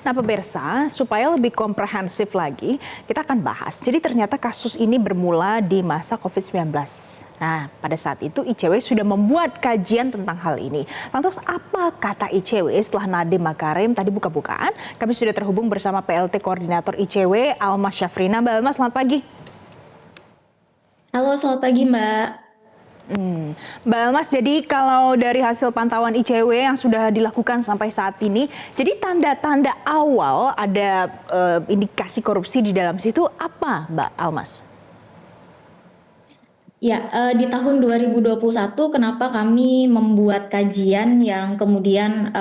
Nah, pemirsa, supaya lebih komprehensif lagi, kita akan bahas. Jadi ternyata kasus ini bermula di masa COVID-19. Nah, pada saat itu ICW sudah membuat kajian tentang hal ini. Lantas apa kata ICW setelah Nadiem Makarim tadi buka-bukaan? Kami sudah terhubung bersama PLT Koordinator ICW, Almas Syafrina. Mbak Almas, selamat pagi. Halo, selamat pagi Mbak. Mbak Almas, jadi kalau dari hasil pantauan ICW yang sudah dilakukan sampai saat ini, jadi tanda-tanda awal ada indikasi korupsi di dalam situ apa, Mbak Almas? Ya, di tahun 2021 kenapa kami membuat kajian yang kemudian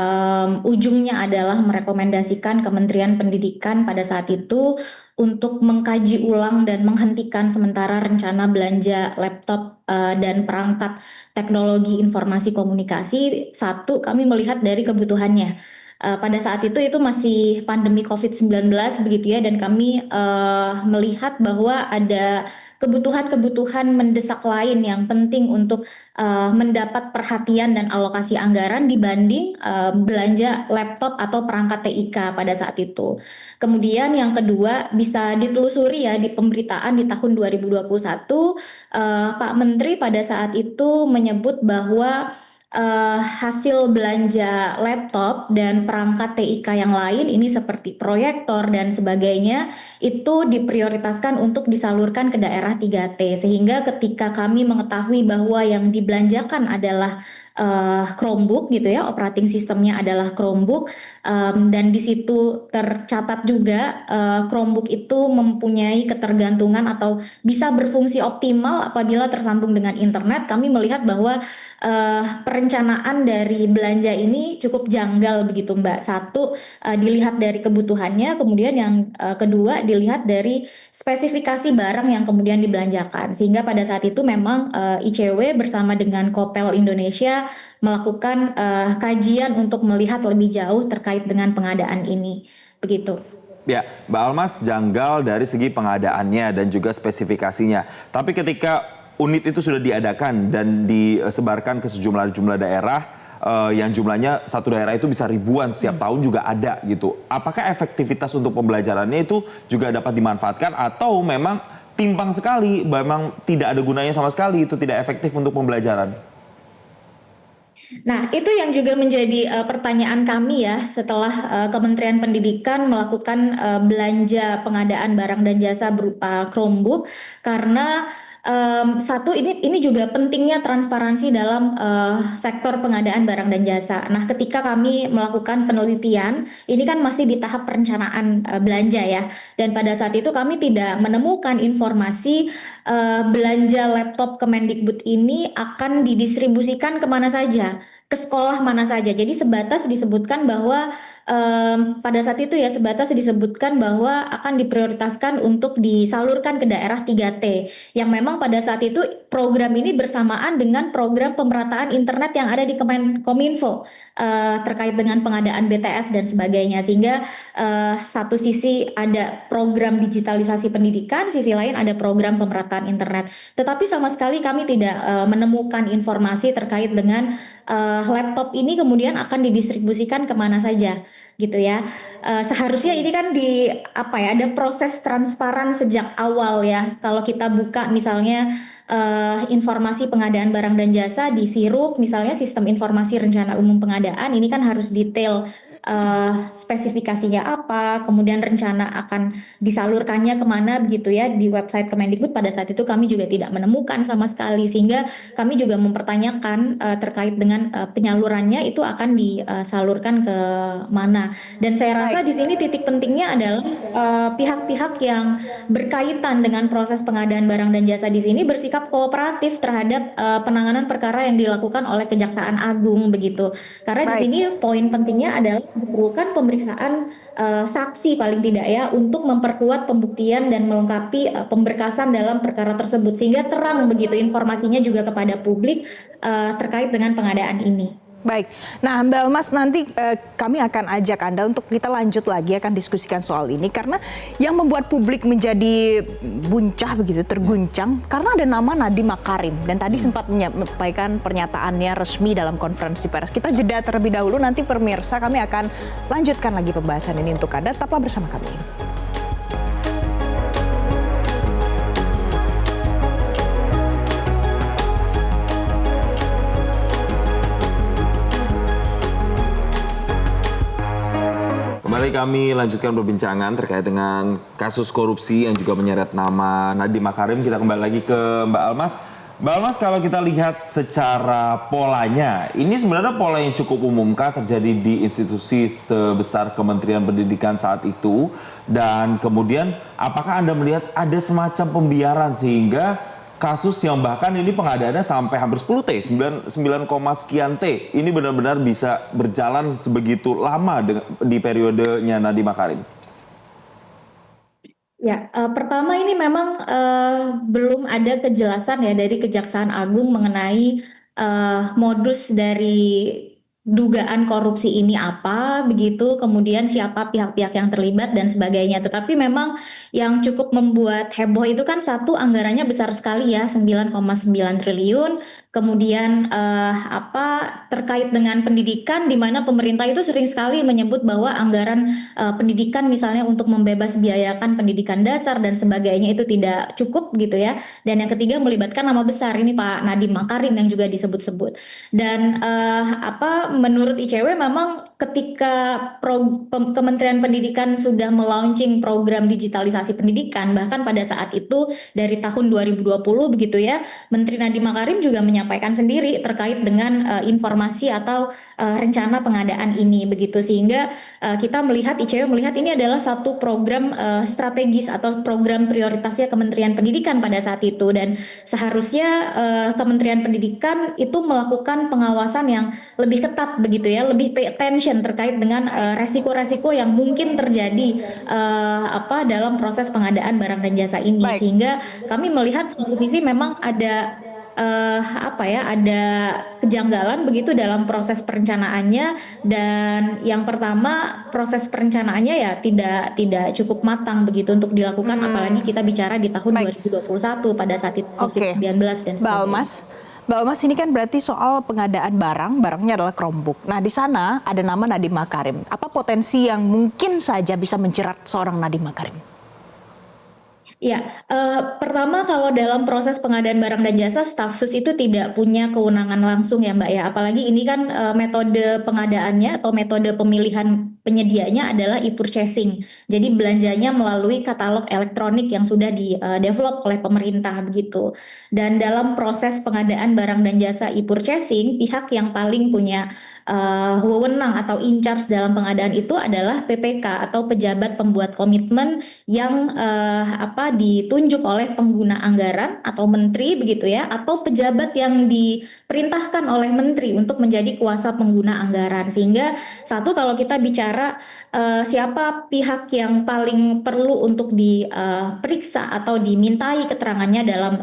ujungnya adalah merekomendasikan Kementerian Pendidikan pada saat itu untuk mengkaji ulang dan menghentikan sementara rencana belanja laptop dan perangkat teknologi informasi komunikasi. Satu, kami melihat dari kebutuhannya. Pada saat itu masih pandemi COVID-19 begitu ya, dan kami melihat bahwa ada kebutuhan-kebutuhan mendesak lain yang penting untuk mendapat perhatian dan alokasi anggaran dibanding belanja laptop atau perangkat TIK pada saat itu. Kemudian yang kedua, bisa ditelusuri ya di pemberitaan di tahun 2021, Pak Menteri pada saat itu menyebut bahwa hasil belanja laptop dan perangkat TIK yang lain ini seperti proyektor dan sebagainya itu diprioritaskan untuk disalurkan ke daerah 3T, sehingga ketika kami mengetahui bahwa yang dibelanjakan adalah Chromebook gitu ya, operating sistemnya adalah Chromebook, dan di situ tercatat juga Chromebook itu mempunyai ketergantungan atau bisa berfungsi optimal apabila tersambung dengan internet. Kami melihat bahwa perencanaan dari belanja ini cukup janggal begitu Mbak. Satu, dilihat dari kebutuhannya, kemudian yang kedua dilihat dari spesifikasi barang yang kemudian dibelanjakan. Sehingga pada saat itu memang ICW bersama dengan Kopel Indonesia melakukan kajian untuk melihat lebih jauh terkait dengan pengadaan ini. Begitu. Ya, Mbak Almas, janggal dari segi pengadaannya dan juga spesifikasinya. Tapi ketika unit itu sudah diadakan dan disebarkan ke sejumlah daerah, yang jumlahnya satu daerah itu bisa ribuan setiap tahun juga ada gitu. Apakah efektivitas untuk pembelajarannya itu juga dapat dimanfaatkan atau memang timpang sekali, memang tidak ada gunanya sama sekali, itu tidak efektif untuk pembelajaran? Nah, itu yang juga menjadi pertanyaan kami ya setelah Kementerian Pendidikan melakukan belanja pengadaan barang dan jasa berupa Chromebook, karena satu, ini juga pentingnya transparansi dalam sektor pengadaan barang dan jasa. Nah, ketika kami melakukan penelitian, ini kan masih di tahap perencanaan belanja ya, dan pada saat itu kami tidak menemukan informasi belanja laptop Kemendikbud ini akan didistribusikan kemana saja, ke sekolah mana saja. Jadi sebatas disebutkan bahwa pada saat itu ya sebatas disebutkan bahwa akan diprioritaskan untuk disalurkan ke daerah 3T, yang memang pada saat itu program ini bersamaan dengan program pemerataan internet yang ada di Kominfo terkait dengan pengadaan BTS dan sebagainya, sehingga satu sisi ada program digitalisasi pendidikan, sisi lain ada program pemerataan internet. Tetapi sama sekali kami tidak menemukan informasi terkait dengan laptop ini kemudian akan didistribusikan kemana saja gitu ya. Seharusnya ini kan ada proses transparan sejak awal ya. Kalau kita buka misalnya informasi pengadaan barang dan jasa di SIRUP, misalnya Sistem Informasi Rencana Umum Pengadaan, ini kan harus detail spesifikasinya apa, kemudian rencana akan disalurkannya kemana begitu ya. Di website Kemendikbud pada saat itu kami juga tidak menemukan sama sekali, sehingga kami juga mempertanyakan terkait dengan penyalurannya itu akan disalurkan ke mana. Dan saya rasa di sini titik pentingnya adalah pihak-pihak yang berkaitan dengan proses pengadaan barang dan jasa di sini bersikap kooperatif terhadap penanganan perkara yang dilakukan oleh Kejaksaan Agung begitu. Karena di sini poin pentingnya adalah diperlukan pemeriksaan saksi paling tidak ya, untuk memperkuat pembuktian dan melengkapi pemberkasan dalam perkara tersebut, sehingga terang begitu informasinya juga kepada publik terkait dengan pengadaan ini. Baik, nah Mbak Almas nanti kami akan ajak Anda untuk kita lanjut lagi akan diskusikan soal ini karena yang membuat publik menjadi buncah begitu terguncang karena ada nama Nadiem Makarim dan tadi sempat menyampaikan pernyataannya resmi dalam konferensi pers. Kita jeda terlebih dahulu, nanti pemirsa kami akan lanjutkan lagi pembahasan ini untuk Anda, tetaplah bersama kami. Kembali kami lanjutkan perbincangan terkait dengan kasus korupsi yang juga menyeret nama Nadiem Makarim. Kita kembali lagi ke Mbak Almas. Mbak Almas, kalau kita lihat secara polanya, ini sebenarnya pola yang cukup umumkah terjadi di institusi sebesar Kementerian Pendidikan saat itu? Dan kemudian apakah Anda melihat ada semacam pembiaran sehingga kasus yang bahkan ini pengadaannya sampai hampir 10 T, 9, sekian T, ini benar-benar bisa berjalan sebegitu lama di periodenya Nadiem Makarim? Ya, pertama ini memang belum ada kejelasan ya dari Kejaksaan Agung mengenai modus dari dugaan korupsi ini apa, begitu, kemudian siapa pihak-pihak yang terlibat dan sebagainya. Tetapi memang yang cukup membuat heboh itu kan satu, anggarannya besar sekali ya, 9,9 triliun. Kemudian terkait dengan pendidikan, di mana pemerintah itu sering sekali menyebut bahwa anggaran pendidikan misalnya untuk membebas biayakan pendidikan dasar dan sebagainya itu tidak cukup gitu ya. Dan yang ketiga melibatkan nama besar ini Pak Nadiem Makarim yang juga disebut-sebut. Dan menurut ICW memang ketika Kementerian Pendidikan sudah melaunching program digitalisasi pendidikan, bahkan pada saat itu dari tahun 2020 begitu ya, Menteri Nadiem Makarim juga menyampaikan sendiri terkait dengan informasi atau rencana pengadaan ini begitu, sehingga kita melihat, ICW melihat ini adalah satu program strategis atau program prioritasnya Kementerian Pendidikan pada saat itu, dan seharusnya Kementerian Pendidikan itu melakukan pengawasan yang lebih ketat begitu ya, lebih pay attention terkait dengan resiko-resiko yang mungkin terjadi dalam proses pengadaan barang dan jasa ini. Baik. Sehingga kami melihat satu sisi memang ada ada kejanggalan begitu dalam proses perencanaannya, dan yang pertama proses perencanaannya ya tidak cukup matang begitu untuk dilakukan, apalagi kita bicara di tahun Baik. 2021 pada saat itu COVID-19 dan Mbak sebagainya. Almas ini kan berarti soal pengadaan barangnya adalah Chromebook. Nah di sana ada nama Nadiem Makarim. Apa potensi yang mungkin saja bisa menjerat seorang Nadiem Makarim? Ya, pertama kalau dalam proses pengadaan barang dan jasa, Stafsus itu tidak punya kewenangan langsung ya Mbak ya. Apalagi ini kan metode pengadaannya atau metode pemilihan penyedianya adalah e-purchasing. Jadi belanjanya melalui katalog elektronik yang sudah di-develop oleh pemerintah begitu. Dan dalam proses pengadaan barang dan jasa e-purchasing, pihak yang paling punya wewenang atau in charge dalam pengadaan itu adalah PPK atau pejabat pembuat komitmen yang ditunjuk oleh pengguna anggaran atau menteri begitu ya, atau pejabat yang diperintahkan oleh menteri untuk menjadi kuasa pengguna anggaran. Sehingga satu, kalau kita bicara siapa pihak yang paling perlu untuk diperiksa atau dimintai keterangannya dalam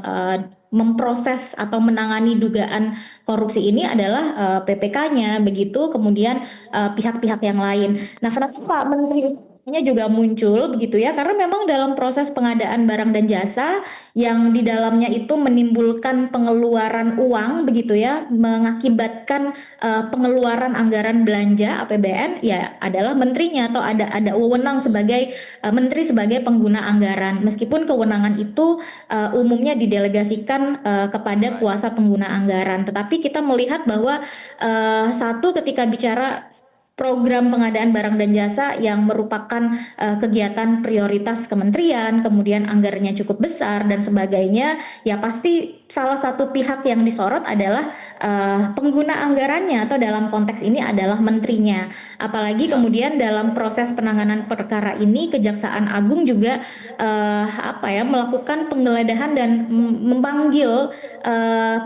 memproses atau menangani dugaan korupsi ini adalah PPK-nya begitu, kemudian pihak-pihak yang lain. Nah, kenapa Pak Menteri juga muncul begitu ya, karena memang dalam proses pengadaan barang dan jasa yang di dalamnya itu menimbulkan pengeluaran uang begitu ya, mengakibatkan pengeluaran anggaran belanja APBN ya adalah menterinya, atau ada wewenang sebagai menteri sebagai pengguna anggaran, meskipun kewenangan itu umumnya didelegasikan kepada kuasa pengguna anggaran. Tetapi kita melihat bahwa satu, ketika bicara program pengadaan barang dan jasa yang merupakan kegiatan prioritas kementerian, kemudian anggarannya cukup besar dan sebagainya, ya pasti salah satu pihak yang disorot adalah pengguna anggarannya, atau dalam konteks ini adalah menterinya. Apalagi kemudian dalam proses penanganan perkara ini, Kejaksaan Agung juga melakukan penggeledahan dan memanggil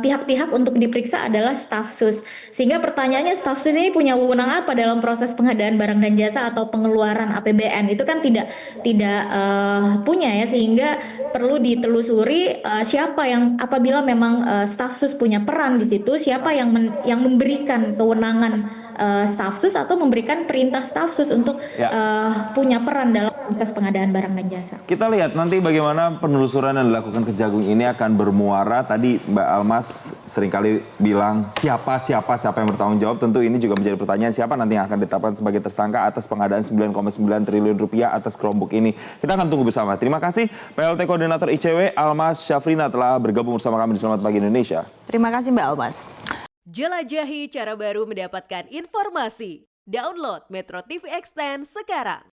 pihak-pihak untuk diperiksa adalah Stafsus. Sehingga pertanyaannya, Stafsus ini punya wewenang apa dalam dalam proses pengadaan barang dan jasa atau pengeluaran APBN itu kan tidak punya ya, sehingga perlu ditelusuri siapa yang apabila memang Stafsus punya peran di situ, siapa yang memberikan kewenangan Stafsus atau memberikan perintah Stafsus untuk punya peran dalam proses pengadaan barang dan jasa. Kita lihat nanti bagaimana penelusuran yang dilakukan Kejagung ini akan bermuara. Tadi Mbak Almas seringkali bilang siapa yang bertanggung jawab. Tentu ini juga menjadi pertanyaan, siapa nanti yang akan ditetapkan sebagai tersangka atas pengadaan 9,9 triliun rupiah atas Chromebook ini. Kita akan tunggu bersama. Terima kasih PLT Koordinator ICW Almas Syafrina telah bergabung bersama kami di Selamat Pagi Indonesia. Terima kasih Mbak Almas. Jelajahi cara baru mendapatkan informasi. Download Metro TV Extend sekarang.